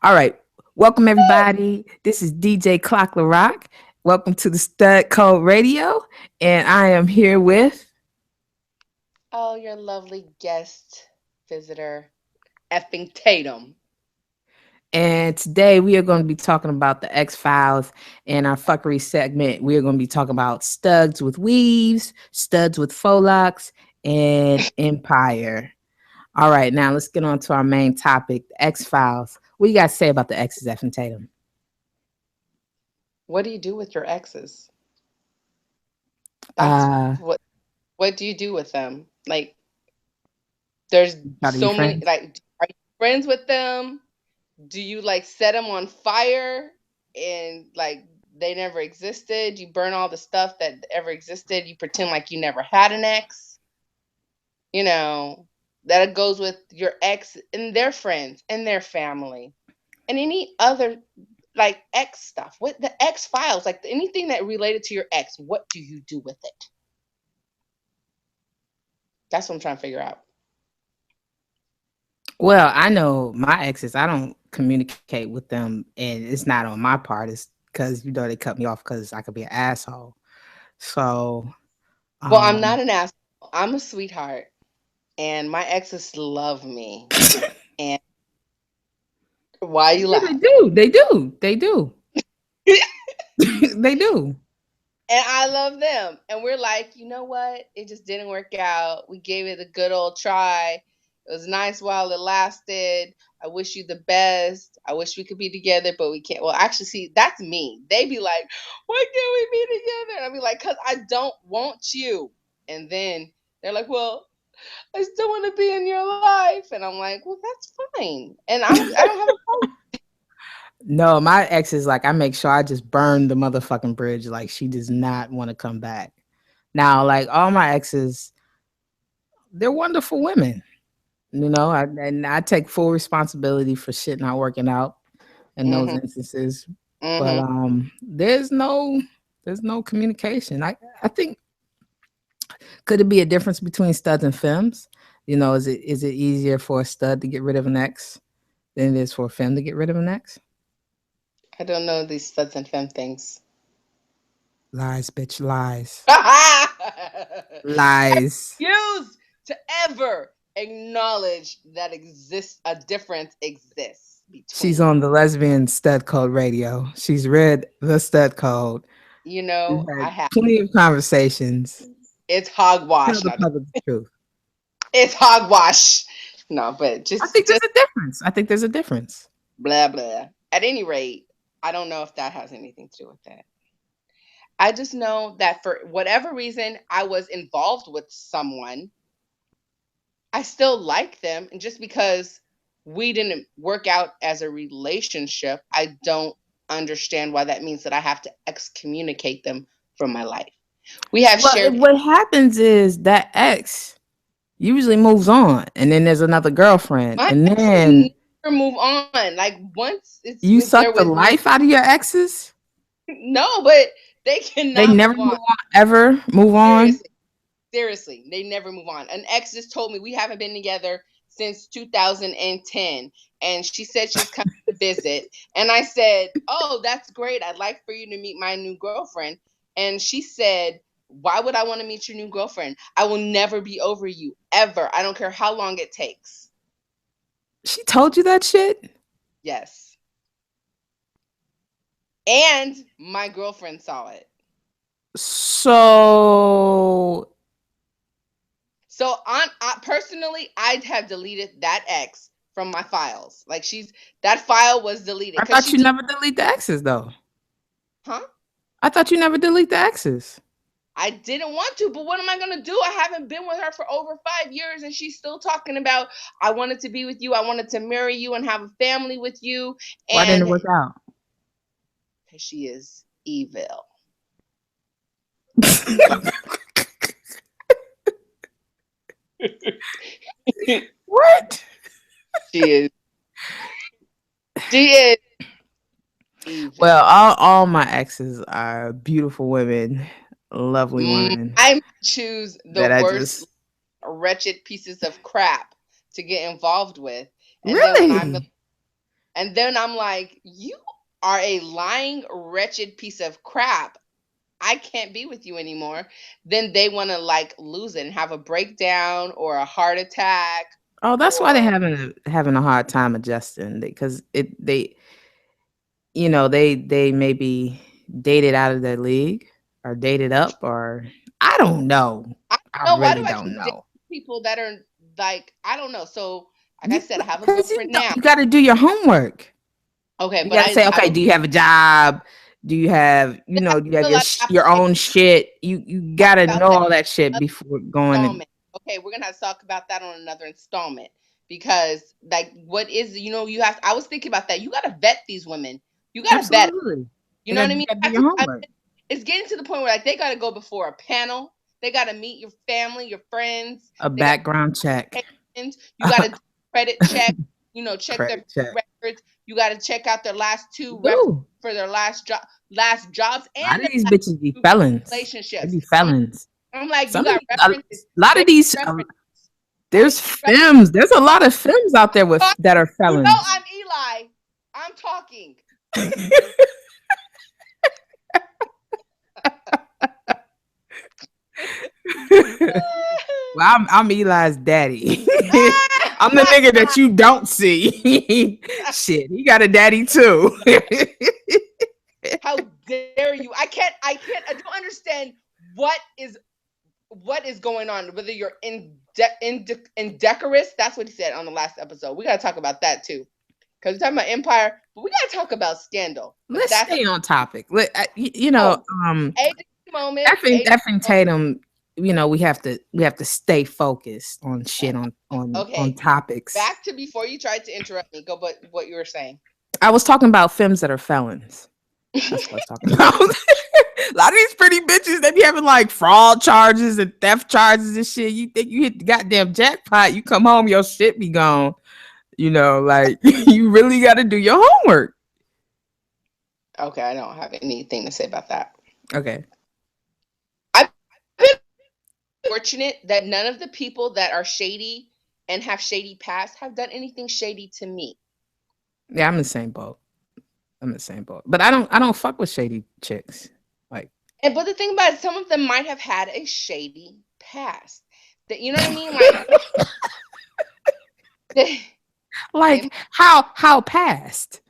All right. Welcome, everybody. This is DJ Clock LaRock. Welcome to the Stud Code Radio. And I am here with. Oh, your lovely guest visitor, Effing Tatum. And today we are going to be talking about the X Files. In our fuckery segment, we are going to be talking about studs with weaves, studs with faux locks, and Empire. All right. Now let's get on to our main topic, the X Files. What do you guys say about the X's, F and Tatum? What do you do with your exes? That's Uh, what do you do with them? Like there's How to be so many friends? like are you friends with them? Do you like set them on fire and like they never existed? You burn all the stuff that ever existed. You pretend like you never had an ex. You know, that goes with your ex and their friends and their family and any other like X stuff. What the X files, like anything that related to your ex, what do you do with it? That's what I'm trying to figure out. Well, I know my exes, I don't communicate with them, and it's not on my part. It's because they cut me off because I could be an asshole. So, Well, I'm not um, an asshole. I'm a sweetheart, and my exes love me. And why you yeah, they laugh? do, they do, they do, they do. And I love them. And we're like, you know what? It just didn't work out. We gave it a good old try. It was nice while it lasted. I wish you the best. I wish we could be together, but we can't. Well, actually, see, that's me. They be like, why can't we be together? And I be like, because I don't want you. And then they're like, well, I still want to be in your life. And I'm like, well, that's fine. And I don't have a problem. No, my ex is like, I make sure I just burn the motherfucking bridge. Like, she does not want to come back. Now, like, all my exes, they're wonderful women. And I take full responsibility for shit not working out in those Mm-hmm. instances. But Mm-hmm. there's no communication. I think, could it be a difference between studs and femmes? Is it easier for a stud to get rid of an ex than it is for a femme to get rid of an ex? I don't know these studs and femme things. Lies, bitch, lies. I Lies. refuse to ever acknowledge that exists a difference exists She's between. on the lesbian stud code radio. She's read the stud code. We've I had have. plenty of conversations. It's Tell hogwash. the No, public the truth. it's hogwash. No, but I think there's just a difference. I think there's a difference. blah blah. At any rate, I don't know if that has anything to do with that. I just know that for whatever reason I was involved with someone, I still like them, and just because we didn't work out as a relationship, I don't understand why that means that I have to excommunicate them from my life. We have Well, shared what happens is that ex usually moves on, and then there's another girlfriend, my and exes then never move on. Like once it's you if they're suck with the me, life out of your exes. no, but they They cannot never move move on. on, ever move on. Seriously. Seriously, they never move on. An ex just told me we haven't been together since 2010, and she said she's coming to visit. And I said, "Oh, that's great. I'd like for you to meet my new girlfriend." And she said, "Why would I want to meet your new girlfriend? I will never be over you ever. I don't care how long it takes." She told you that shit. Yes. And my girlfriend saw it. So So personally, I'd have deleted that ex from my files. Like that file was deleted I because thought she you just never delete the exes, though. huh? I thought you never delete the exes. I didn't want to, but what am I gonna do? I haven't been with her for over 5 years, and she's still talking about I wanted to be with you, I wanted to marry you and have a family with you, Why didn't it and work out? because she is evil. What? she is she is Well, evil. all my exes are beautiful women, lovely women I choose the that I worst, just wretched pieces of crap to get involved with, and then when I'm really. And then I'm like, you are a lying, wretched piece of crap. I can't be with you anymore. Then they want to like lose it and have a breakdown or a heart attack Oh, that's why they're or having a hard time adjusting because they they maybe dated out of their league or dated up or I don't know. I I don't know. Why do really I don't keep dating know. people that are like, I don't know. So, like I You said, I have a because girlfriend now. you got to do your homework. Okay, You but got to say, I okay, don't do you have a job? Do you have do you have feel like I have to your take own shit? You talk got to about know that all that shit other before going to installment. Okay, we're gonna have to talk about that on another installment because, like, what is you have. I was thinking about that. You got to vet these women. You got to vet. absolutely. You know what I mean? You got to do That's your what homework. it's getting to the point where like they got to go before a panel. They got to meet your family, your friends. A They got background check. applications. You got to do credit check. Check their Credit check. records. You got to check out their last You two references do. for their last jobs A lot and of their these last bitches be two felons. They relationships. be felons. I'm like, you Some of got these, a references. lot of Basic these, references. there's Basic femmes. There's a lot of femmes out there with references. that are You know felons. I'm Eli. I'm talking. Well, I'm Eli's daddy. I'm the nigga that you don't see. Shit, he got a daddy too. How dare you? I don't understand what is going on. Whether you're indecorous, that's what he said on the last episode. We gotta talk about that too. Because we're talking about Empire, but we gotta talk about Scandal. But Let's that's stay on topic. oh moment, Effing moment. Tatum. We have to stay focused on shit on Okay. topics. Back to before you tried to interrupt me. Go but what you were saying. I was talking about femmes that are felons. That's what I was talking about. A lot of these pretty bitches, they be having like fraud charges and theft charges and shit. You think you hit the goddamn jackpot, you come home, your shit be gone. Like you really got to do your homework. Okay, I don't have anything to say about that. Okay. I've been fortunate that none of the people that are shady and have shady past have done anything shady to me. Yeah, I'm in the same boat. I'm in the same boat. But I don't fuck with shady chicks. Like And but the thing about it, some of them might have had a shady past. That you know what I mean? Like they, they like how past?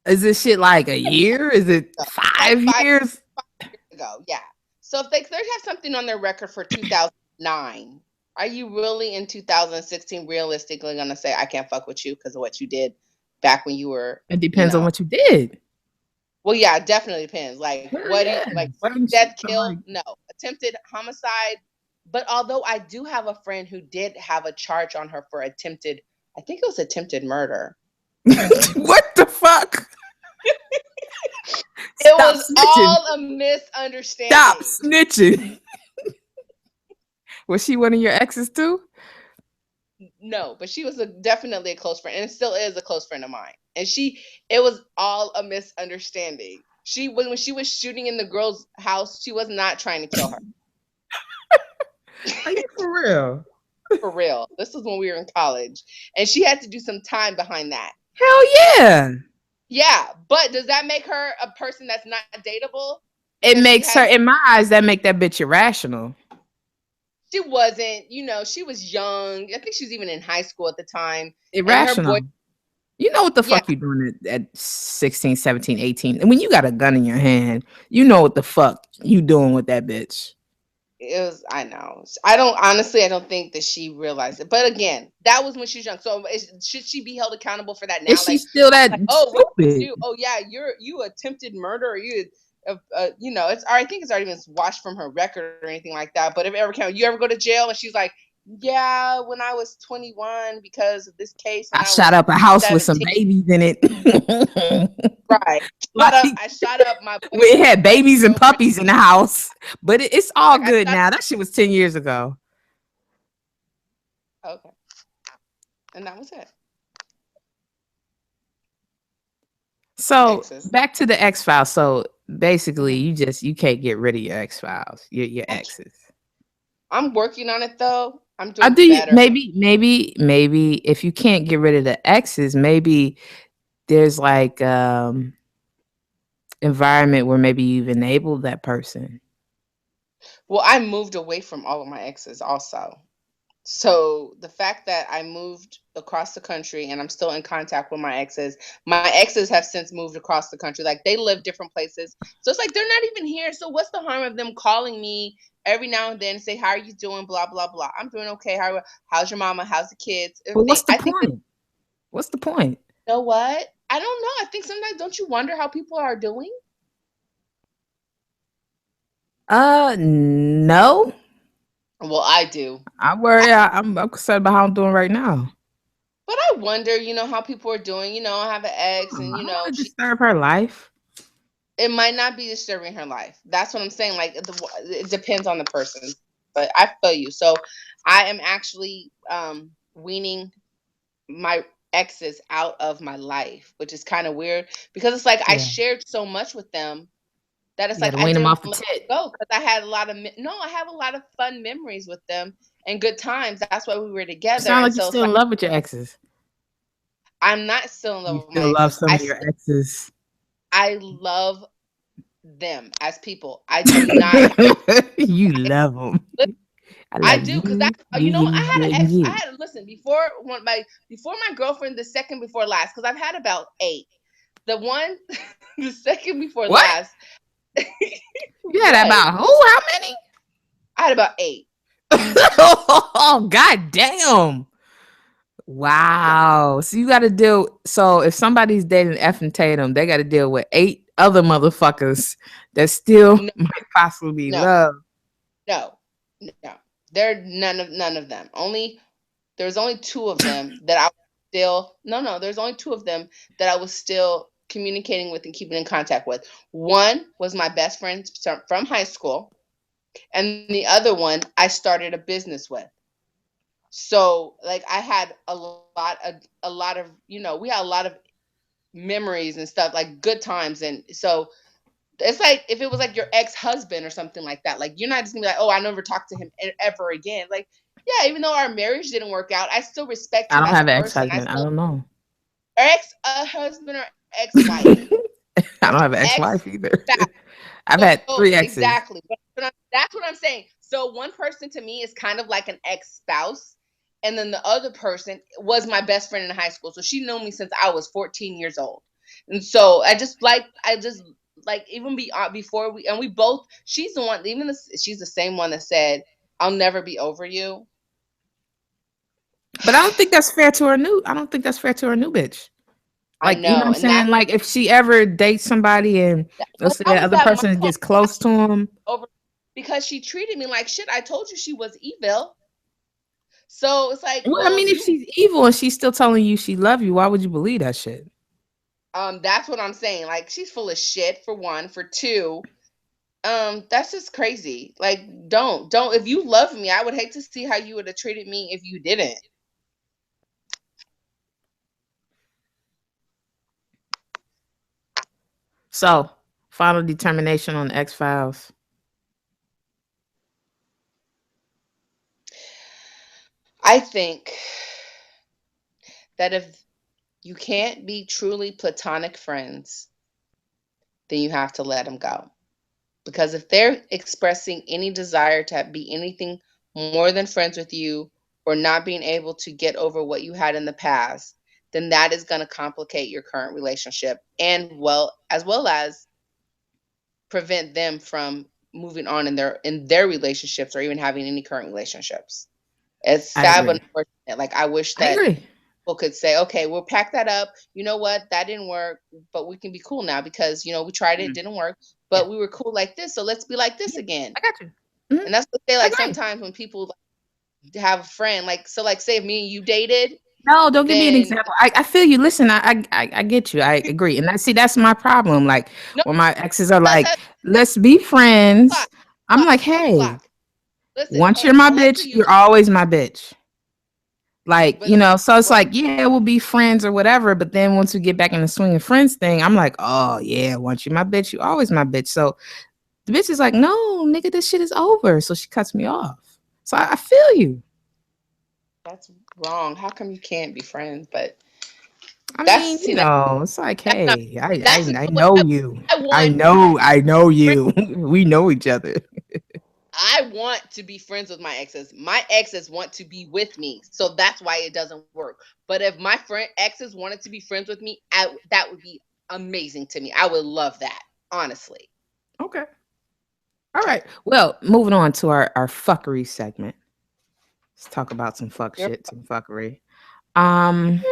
Is this shit like a year? Is it like 5 years? 5 years ago, yeah. So if they have something on their record for 2009, are you really in 2016 realistically gonna say I can't fuck with you because of what you did back when you were, It depends on what you did. Well, yeah, it definitely depends. Like, Hell what do you yeah. like? Certain Death, shit, I'm kill? like, No. Attempted homicide. But although I do have a friend who did have a charge on her for attempted, I think it was attempted murder. what the fuck? It Stop was snitching. all a Stop misunderstanding. snitching. Was she one of your exes too? No, but she was definitely a close friend, and it still is a close friend of mine. And it was all a misunderstanding. When she was shooting in the girl's house, she was not trying to kill her. Are you for real? For real. This was when we were in college, and she had to do some time behind that. Hell yeah. Yeah, but does that make her a person that's not dateable? It Because makes her, in my eyes, that make that bitch irrational. she wasn't, she was young. I think she was even in high school at the time. And her boy, Irrational. You know what the yeah, fuck you doing at 16, 17, 18. And when you got a gun in your hand, you know what the fuck you doing with that bitch. it was. I know. I don't think that she realized it. But again, that was when she was young. So should she be held accountable for that Is now? she still that Oh, what did you stupid? do? Oh yeah, you attempted murder. Or you, it's. I think it's already been washed from her record or anything like that. But if it ever came, you ever go to jail? And she's like, yeah, when I was 21 because of this case when I I shot was up a house with some 17. babies in it. Right. like I shot up my it had ex babies and girlfriend. puppies in the house, but it's all Like I good shot. now. That shit was 10 years ago. Okay, and that was it. So Exes. back to the X Files. So basically, Mhm. you can't get rid of your X Files, your exes. I'm working on it though. I'm I doing do. better. Maybe if you can't get rid of the exes, maybe there's like environment where maybe you've enabled that person. Well, I moved away from all of my exes also. So the fact that I moved across the country and I'm still in contact with my exes have since moved across the country. Like they live different places. So it's like they're not even here. So what's the harm of them calling me every now and then and say, "How are you doing?" Blah blah blah. I'm doing okay. How's your mama? How's the kids? But Everything. what's the I think that point? What's the point? you know what? I don't know. I think sometimes don't you wonder how people are doing? No. Well, I do. I worry. I'm concerned about how I'm doing right now. But I wonder, how people are doing. I have an ex, and I don't want to she disturb her life. it might not be disturbing her life. That's what I'm saying. Like it depends on the person. But I feel you. So I am actually weaning my exes out of my life, which is kind of weird because it's like I Yeah, shared so much with them that it's you got like to I wean them didn't off want the to let them tit. go because I had a lot of no, I have a lot of fun memories with them and good times. That's why we were You together, sound and like you're so it's still like in love with your exes. I'm not still in love You with my still love exes. some of your exes. I love them as people. I do not have. You love them. I I love do because you, that's you, I you, had you, an and ex. I you. had listen before my girlfriend, the second before last, because I've had about eight. The one, the second before What? last. You had What? about who? How many? I had about eight. Oh, god damn. Yeah. Wow. So you got to deal. So if somebody's dating Effing Tatum, they got to deal with 8 other motherfuckers that still No, might possibly no, love. no, no. They're none of them. There's only two of them that I was still no. There's only two of them that I was still communicating with and keeping in contact with. One was my best friend from high school, and the other one I started a business with. So like I had a lot of we had a lot of memories and stuff, like good times. And so it's like if it was like your ex-husband or something like that, like you're not just gonna be like, oh, I never talked to him ever again. Like, yeah, even though our marriage didn't work out, I still respect I him don't as a have an person. I ex-husband. I still don't know. ex-husband or ex-wife, I don't have an ex ex-wife either. spouse. I've had So 3 exes. exactly, that's what I'm saying. So one person to me is kind of like an ex-spouse, and then the other person was my best friend in high school. So she knew me since I was 14 years old, and so I just like even before we both. She's the one. She's the same one that said, "I'll never be over you." But I don't think that's fair to her new. I don't think that's fair to her new bitch. I Like, you know what know, I'm and saying? Like, if she ever dates somebody and let's say how the is other that my person fault? gets close to him, Over because she treated me like shit. I told you she was evil. So it's like, well, I well, mean, if you she's evil and she's still telling you she love you, why would you believe that shit? that's what I'm saying. Like she's full of shit for one. For two, that's just crazy. Like don't if you love me, I would hate to see how you would have treated me if you didn't. So, final determination on the X Files. I think that if you can't be truly platonic friends, then you have to let them go. Because if they're expressing any desire to be anything more than friends with you or not being able to get over what you had in the past, then that is going to complicate your current relationship and well as prevent them from moving on in their relationships or even having any current relationships. It's I sad but agree. unfortunate. Like I wish I that agree. people could say, okay, we'll pack that up. You know what? That didn't work, but we can be cool now because we tried it, Mm, didn't work, yeah, but we were cool like this. So let's be like this yeah, again. I got you. Mhm, And that's what they I like agree. sometimes when people have a friend, like so like say if me and you dated, No, don't give me an then example. I feel you. Listen, I get you. I agree. And I see that's my problem. Like no, when my exes are that's like, a let's be friends. block, I'm like, hey, block. Listen, once you're my I like for bitch, you you're to, always my bitch. Like, but so it's what like, yeah, we'll be friends or whatever. But then once we get back in the swing of friends thing, I'm like, oh, yeah, once you're my bitch, you always my bitch. So the bitch is like, no, nigga, this shit is over. So she cuts me off. So I feel you. that's wrong. How come you can't be friends? But I That's mean, see that it's like, that's not hey, that's I not what know you. I want. I know you. We know each other. I want to be friends with my exes. My exes want to be with me. So that's why it doesn't work. But if my friend exes wanted to be friends with me, that would be amazing to me. I would love that, honestly. Okay. All right. Well, moving on to our fuckery segment. Let's talk about some fuck Pure shit, some fuckery. Um,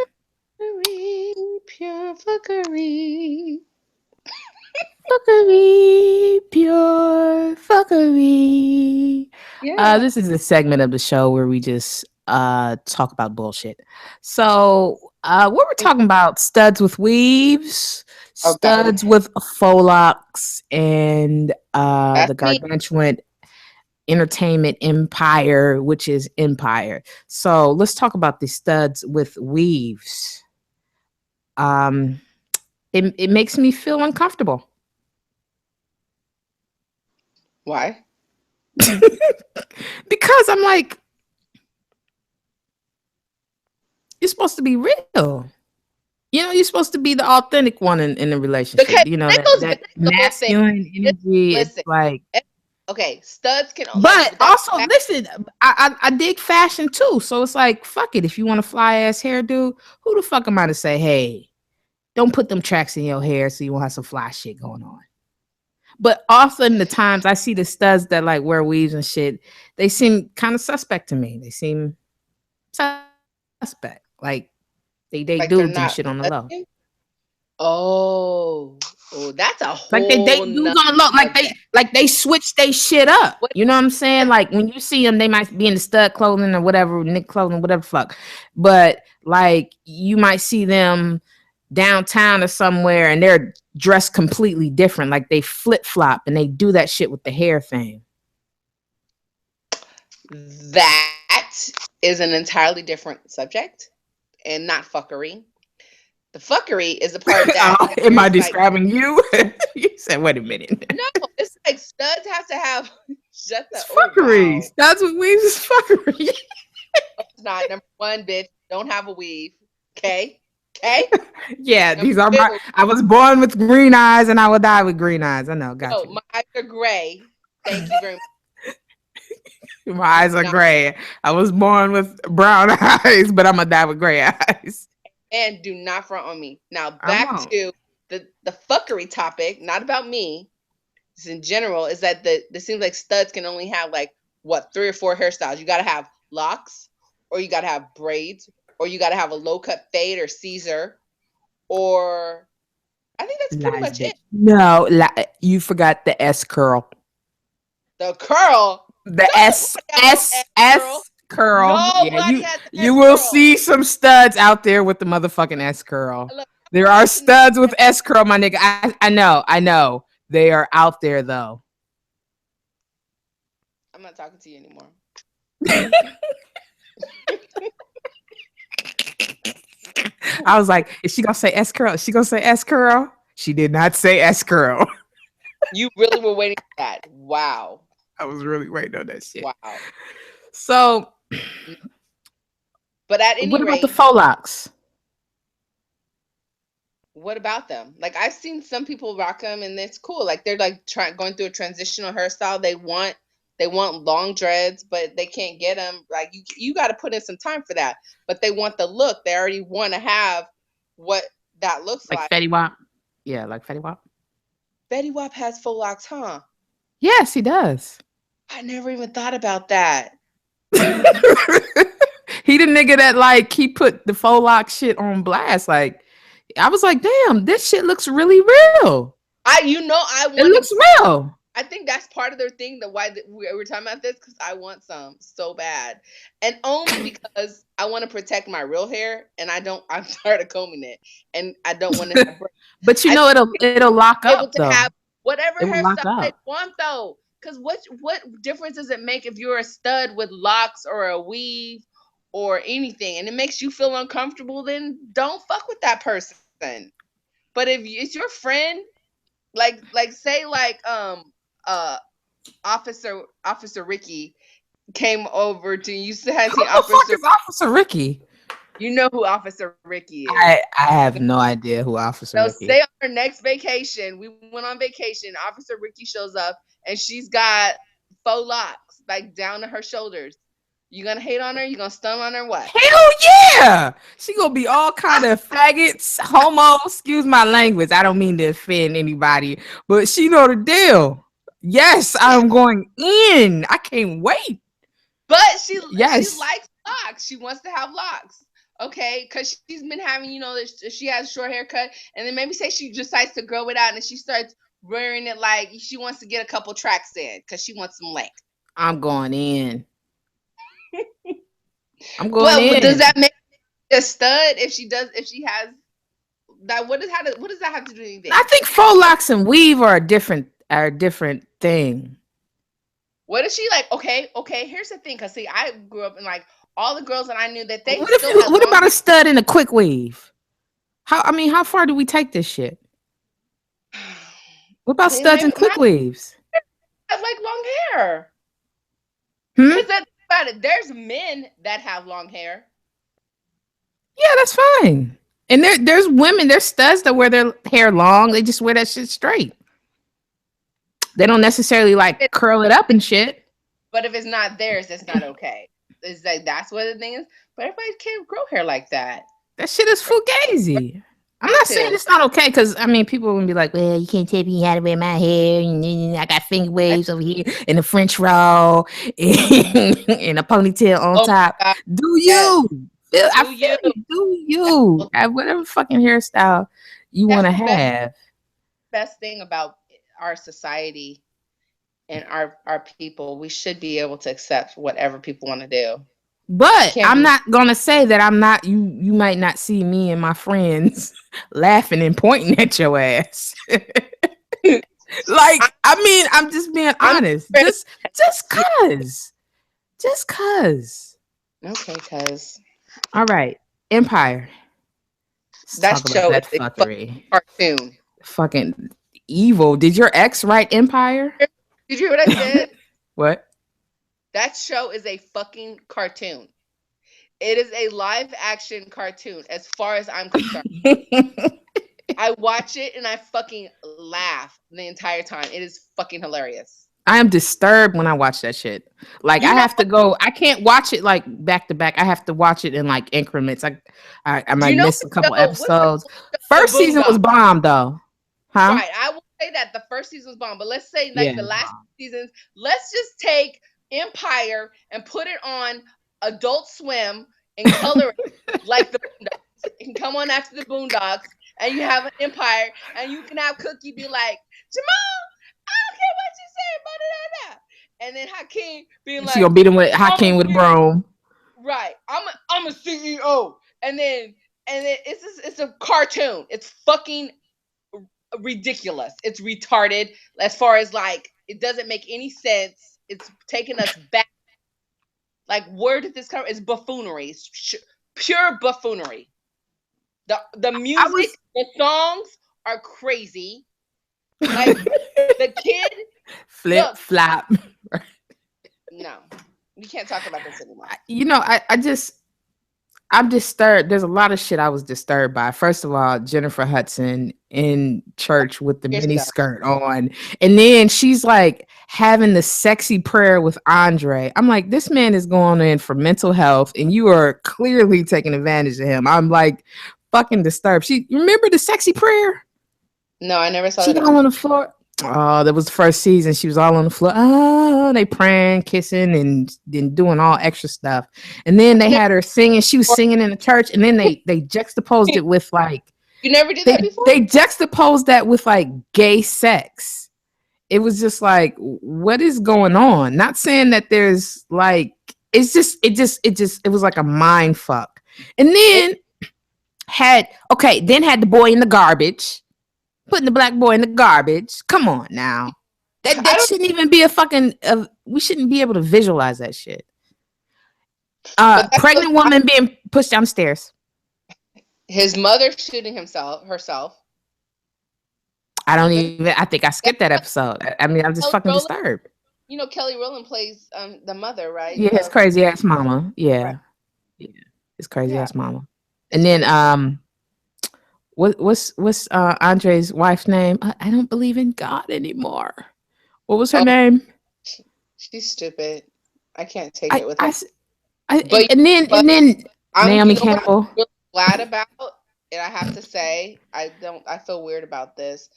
fuckery, pure fuckery. fuckery, pure fuckery. Yeah. This is a segment of the show where we just talk about bullshit. So, what we're talking about studs with weaves, Oh God, studs with faux locks, and that's the me. gargantuan entertainment empire, which is Empire. So, let's talk about the studs with weaves. Um, it makes me feel uncomfortable. Why? Because I'm like, you're supposed to be real. You're supposed to be the authentic one in a relationship. Because That that goes back that to the whole thing. masculine Just energy. It's listen. like, eh, Okay, studs can but like that. also listen, I dig fashion too. So it's like, fuck it. If you want a fly ass hairdo, who the fuck am I to say, hey, don't put them tracks in your hair so you won't have some fly shit going on. But often the times I see the studs that like wear weaves and shit, they seem kind of suspect to me. They seem suspect. Like they dudes and Like shit they're on the not low. lesbian. Oh, oh, that's a Like they date whole dudes nother on the low. subject. Like they switch they shit up. What? You know what I'm saying? What? Like when you see them, they might be in the stud clothing or whatever, Nick clothing, whatever fuck. But like you might see them downtown or somewhere and they're dressed completely different. Like they flip flop and they do that shit with the hair thing. That is an entirely different subject and not fuckery. The fuckery is the part that Oh, where am I it's like, describing you? You said, wait a minute. no, it's like studs have to have shut the It's oh fuckery. wow. That's what weaves is fuckery. No, it's not. Number one, bitch, don't have a weave. Okay. Okay. Yeah, Number these are my. two, I was born with green eyes, and I will die with green eyes. I know. Got no, you. my eyes are gray. Thank you very much. My Do eyes are not gray. I was born with brown eyes, but I'm gonna die with gray eyes. and do not front on me. Now I back won't. to the fuckery topic, not about me. Just in general, is that it seems like studs can only have like what 3 or 4 hairstyles. You got to have locks, or you got to have braids, or you got to have a low cut fade or Caesar, or I think that's pretty Lies, much it. bitch. No, you forgot the S curl. The curl. The Nobody has no S curl. S curl. Yeah, Nobody has you S will curl. see some studs out there with the motherfucking S curl. Look, There I'm are watching. studs with S curl, my nigga. I know, I know. They are out there though. I'm not talking to you anymore. I was like, is she gonna say S curl? Is she gonna say S curl? She did not say S curl. You really were waiting for that. Wow. I was really waiting on that shit. Wow. So, But at any what about the rate, faux locks? what about them? Like I've seen some people rock them and it's cool. Like they're like trying going through a transitional hairstyle. They want long dreads, but they can't get them. Like you got to put in some time for that. But they want the look. They already want to have what that looks Like like. Fetty Wap? Yeah, like Fetty Wap. Betty Wap has faux locks, huh? Yes, he does. I never even thought about that. He the nigga that like he put the faux lock shit on blast. Like I was like, damn, this shit looks really real. I It want to. looks real. I think that's part of their thing. The why we're talking about this because I want some so bad, and only because I want to protect my real hair, and I don't. I'm tired of combing it, and I don't want to have. But I it'll lock up able to though. have whatever It will lock hairstyle they up. want though. Because what difference does it make if you're a stud with locks or a weave or anything, and it makes you feel uncomfortable? Then don't fuck with that person. But if it's your friend, like say uh Officer Ricky came over to you. Has Who seen the fuck Officer is Officer Ricky? You know who Officer Ricky is. I have no idea who Officer So Ricky is. say on our next vacation, we went on vacation, Officer Ricky shows up and she's got faux locks like down to her shoulders. You gonna hate on her? You gonna stun on her? What? Hell yeah! She gonna be all kind of faggots, homo. Excuse my language. I don't mean to offend anybody, but she know the deal. Yes, I'm going in. I can't wait. But she Yes, likes locks. She wants to have locks. Okay, because she's been having, she has short haircut, and then maybe say she decides to grow it out, and she starts wearing it like she wants to get a couple tracks in because she wants some length. I'm going in. I'm going Well, does in. that make a stud if she has that? What does that have to do with I anything? think faux locks and weave are a different thing. What is she like? Okay. Here's the thing, because see, I grew up and like all the girls that I knew that they still had What long about a stud and a quick weave? How far do we take this shit? hair. What about studs Maybe and quick not weaves? have like long hair. Hmm? Because that's about it. There's men that have long hair. Yeah, that's fine. And there's studs that wear their hair long. They just wear that shit straight. They don't necessarily like curl it up and shit. But if it's not theirs, it's not okay. It's like that's what the thing is. But everybody can't grow hair like that. That shit is fugazi. I'm Got not saying to. it's not okay because I mean people will be like, well, you can't tell me how to wear my hair. I got finger I, waves over here and a French roll and a ponytail on oh top. my god. Do Yes. you? I Do feel you? you. Do That's, you? Whatever fucking hairstyle you want that's to the have. best thing about our society and our people. We should be able to accept whatever people want to do. But Can't I'm be not gonna say that I'm not you. You might not see me and my friends laughing and pointing at your ass. I, Like, I mean, I'm just being I'm honest. Just yeah. cause. Just cause. Okay, cuz All right. Empire. Let's that talk about show is that a fucking fuckery. cartoon. Fucking evil. Did your ex write Empire? Did you hear what I said? What? That show is a fucking cartoon. It is a live action cartoon as far as I'm concerned. I watch it and I fucking laugh the entire time. It is fucking hilarious. I am disturbed when I watch that shit. Like You I know have to go. I can't watch it like back to back. I have to watch it in like increments. I do might you know miss a couple what's the episodes. the First season was Boondocks? bomb though, huh? Right. I will say that the first season was bomb, but let's say like Yeah. the last seasons, let's just take Empire and put it on Adult Swim and color it like the Boondocks. It can come on after the Boondocks, and you have an Empire, and you can have Cookie be like, Jamal, I don't care what you say, blah, blah, blah, blah. And then Hakeem being She like, gonna beat him with I'm a Hakeem with a C- broom. right, I'm a CEO, and then it's a cartoon. It's fucking ridiculous. It's retarded as far as like it doesn't make any sense. It's taking us back. Like where did this come? It's buffoonery. It's pure buffoonery. The I was music, the songs are crazy. Like the kid, flip look, flop. no, we can't talk about this anymore. You know, I'm disturbed. There's a lot of shit I was disturbed by. First of all, Jennifer Hudson in church with the Here's mini stuff. skirt on. And then she's like having the sexy prayer with Andre. I'm like, this man is going in for mental health, and you are clearly taking advantage of him. I'm like fucking disturbed. You remember the sexy prayer? No, I never saw She that all one. on the floor. Oh, that was the first season. She was all on the floor. Oh, they praying, kissing, and then doing all extra stuff. And then they Never, had her singing. She was singing in the church, and then they juxtaposed it with like you never did that they before? they juxtaposed that with like gay sex. It was just like, what is going on? Not saying that there's like it was like a mind fuck. And then had the boy in the garbage putting the black boy in the garbage. Come on now. I That don't. shouldn't even be a fucking. We shouldn't be able to visualize that shit. But that's what Pregnant woman being pushed downstairs. his mother shooting himself herself. I don't even. I think I skipped that episode. I mean, I'm just Kelly fucking Rowland, disturbed. Kelly Rowland plays the mother, right? Yeah, his crazy ass mama. Right. Yeah. Yeah. His crazy Yeah, ass mama. And it's then crazy. what's Andre's wife's name? I don't believe in God anymore. What was her Oh, name? she's stupid. I can't take I it with I, her. s- I But but and then you Naomi know what I'm Campbell. really glad about, and I have to say, I feel weird about this,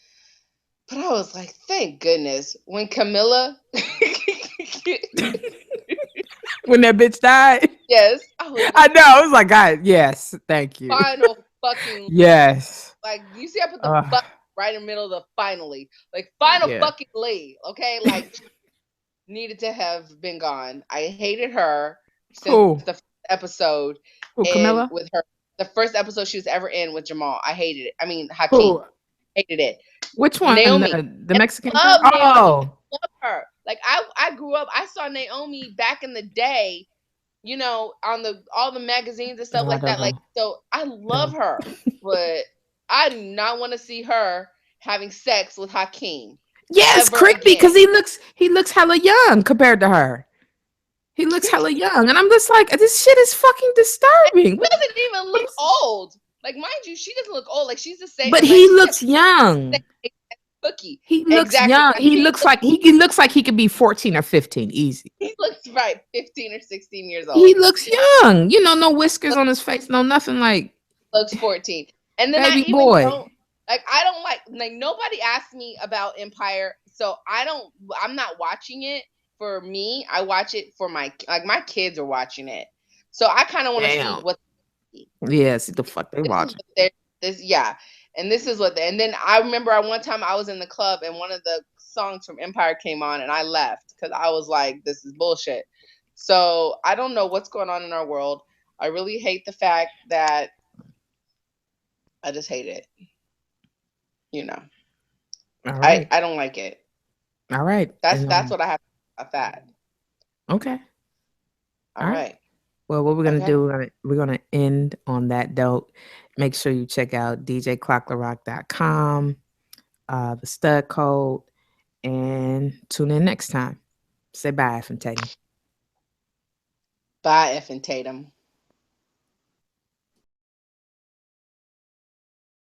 but I was like, thank goodness when Camilla. When that bitch died. Yes, I was I like, know. I was like, God, yes, thank you. final fucking Yes. like you see, I put the Uh, fuck right in the middle of the finally, like final yeah. fucking Lee. Okay, like needed to have been gone. I hated her since the Who? first episode, Who? and Camilla? with her, the first episode she was ever in with Jamal. I hated it. I mean, Hakeem Who? hated it. Which one? Naomi, The Mexican girl? love Naomi, Oh, love her. Like I grew up. I saw Naomi back in the day. On the all the magazines and stuff no, I like don't that. Like, know. so I love No. her, but I do not want to see her having sex with Hakeem Yeah, it's ever creepy because again. he looks hella young compared to her. He looks hella young, and I'm just like, this shit is fucking disturbing. She doesn't even look old. Like, mind you, she doesn't look old. Like, she's the same. But Like, he she has looks the young. same cookie. He looks Exactly. young. He Hakeem looks like he looks like he could be 14 or 15 easy. he looks right 15 or 16 years He old. looks young. No whiskers on his face, no nothing like Looks 14. And then I baby even boy. don't like I don't like nobody asked me about Empire, so I'm not watching it for me. I watch it for my kids are watching it. So I kind of want to see Damn. what Yeah, see the fuck they this is watching. what they're this yeah. And this is what they, and then I remember one time I was in the club and one of the songs from Empire came on and I left cuz I was like this is bullshit. So I don't know what's going on in our world. I really hate the fact that I just hate it. You know. All I right. I don't like it. All right. That's And that's what I have about that. okay. All All right. right. Well, what we're gonna Okay. do, we're gonna end on that note. Make sure you check out djclocktherock.com, the stud code, and tune in next time. Say bye from Tatum. Bye, Effing Tatum.